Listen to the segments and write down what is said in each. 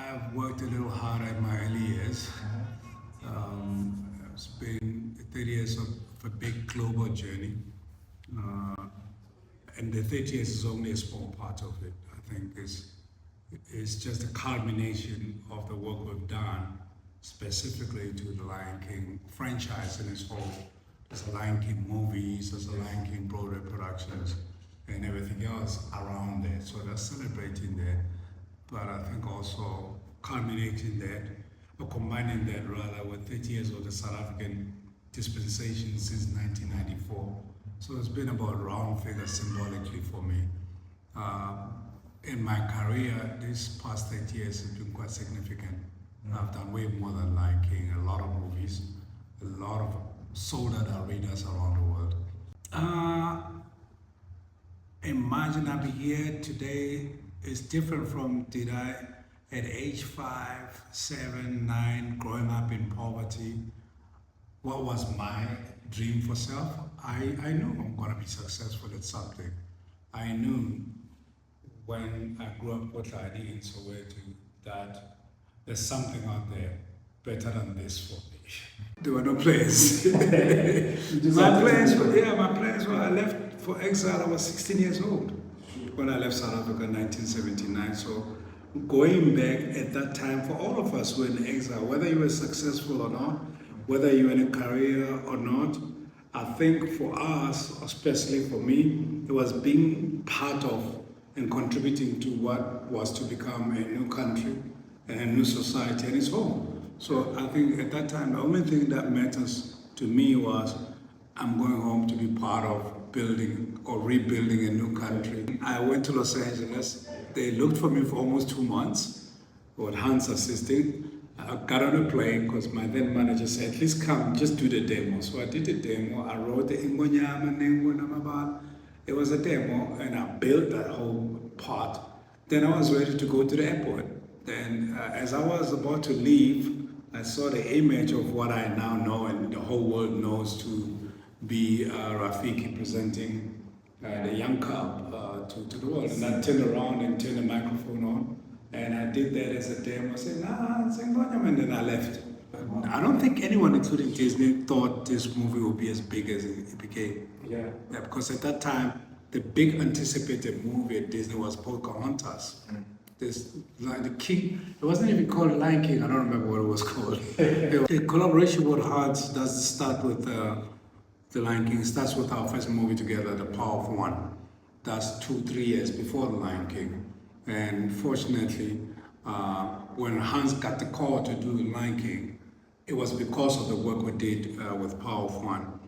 I've worked a little harder in my early years. It's been 30 years of a big global journey. And the 30 years is only a small part of it. I think it's just a culmination of the work we've done specifically to the Lion King franchise in its whole. There's the Lion King movies, there's the Lion King Broadway productions, and everything else around that. So they're celebrating that, but I think also culminating that, or combining that rather, with 30 years of the South African dispensation since 1994. So it's been about round figures symbolically for me. In my career, these past 30 years has been quite significant. I've done way more than Lion King, a lot of movies, a lot of sold out arenas around the world. Imagine I'll be here today is different from did I at age 5, 7, 9, growing up in poverty. What was my dream for self? I knew I'm gonna be successful at something. I knew when I grew up with ID in Soweto that there's something out there better than this for me. There were no plans. My plans were I left for exile. I was 16 years old when I left South Africa in 1979. So going back at that time, for all of us who were in exile, whether you were successful or not, whether you were in a career or not, I think for us, especially for me, it was being part of and contributing to what was to become a new country and a new society and its home. So I think at that time, the only thing that matters to me was I'm going home to be part of building or rebuilding a new country. I went to Los Angeles. They looked for me for almost 2 months with Hans assisting. I got on a plane because my then manager said, at least come, just do the demo. So I did the demo. I wrote the Ingonyama, Nengo, Namabal. It was a demo and I built that whole part. Then I was ready to go to the airport. Then as I was about to leave, I saw the image of what I now know and the whole world knows to be Rafiki presenting the young cub to the world. And I turned around and turned the microphone on. And I did that as a demo. I said, and then I left. I don't think anyone, including Disney, thought this movie would be as big as it became. Yeah, because at that time, the big anticipated movie at Disney was Pocahontas. This, like the King, it wasn't even called Lion King, I don't remember what it was called. The collaboration with Hans doesn't start with the Lion King, it starts with our first movie together, The Power of One. That's 2-3 years before The Lion King. And fortunately, when Hans got the call to do Lion King, it was because of the work we did with Power of One.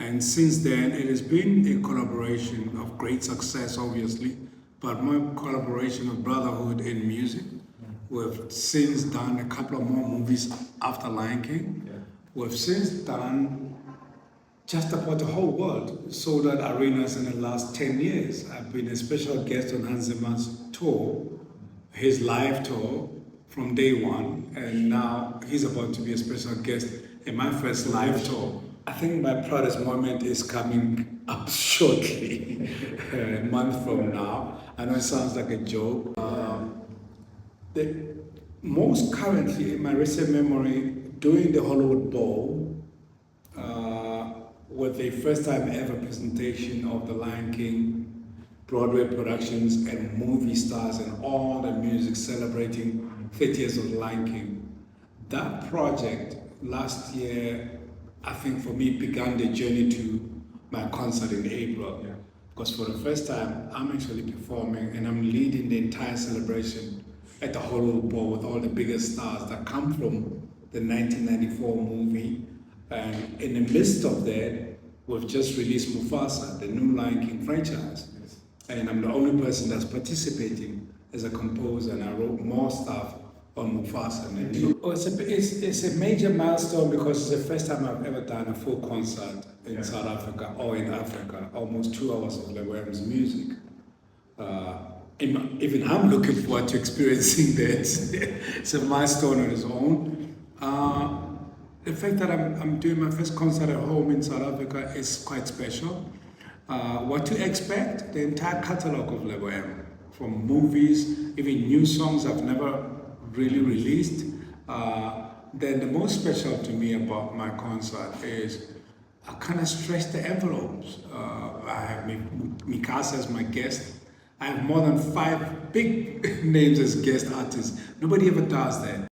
And since then, it has been a collaboration of great success, obviously, but more collaboration of brotherhood in music. We've since done a couple of more movies after Lion King. We've since done just about the whole world, sold out arenas in the last 10 years. I've been a special guest on Hans Zimmer's tour, his live tour from day one, and now he's about to be a special guest in my first live tour. I think my proudest moment is coming up shortly, a month from now. I know it sounds like a joke. The most currently, in my recent memory, doing the Hollywood Bowl, with the first time ever presentation of the Lion King Broadway productions and movie stars and all the music celebrating 30 years of the Lion King. That project last year, I think for me, began the journey to my concert in April. Because for the first time, I'm actually performing and I'm leading the entire celebration at the Hollywood Bowl with all the biggest stars that come from the 1994 movie. And in the midst of that, we've just released Mufasa, the new Lion King franchise. And I'm the only person that's participating as a composer, and I wrote more stuff on Mufasa. It's a major milestone because it's the first time I've ever done a full concert in South Africa or in Africa, almost 2 hours of Lebo M's music. Even I'm looking forward to experiencing that. It's a milestone on its own. The fact that I'm doing my first concert at home in South Africa is quite special. What to expect? The entire catalog of Lebo M, from movies, even new songs I've never really released. Then the most special to me about my concert is I kind of stretched the envelopes. I have Mikasa as my guest. I have more than 5 big names as guest artists. Nobody ever does that.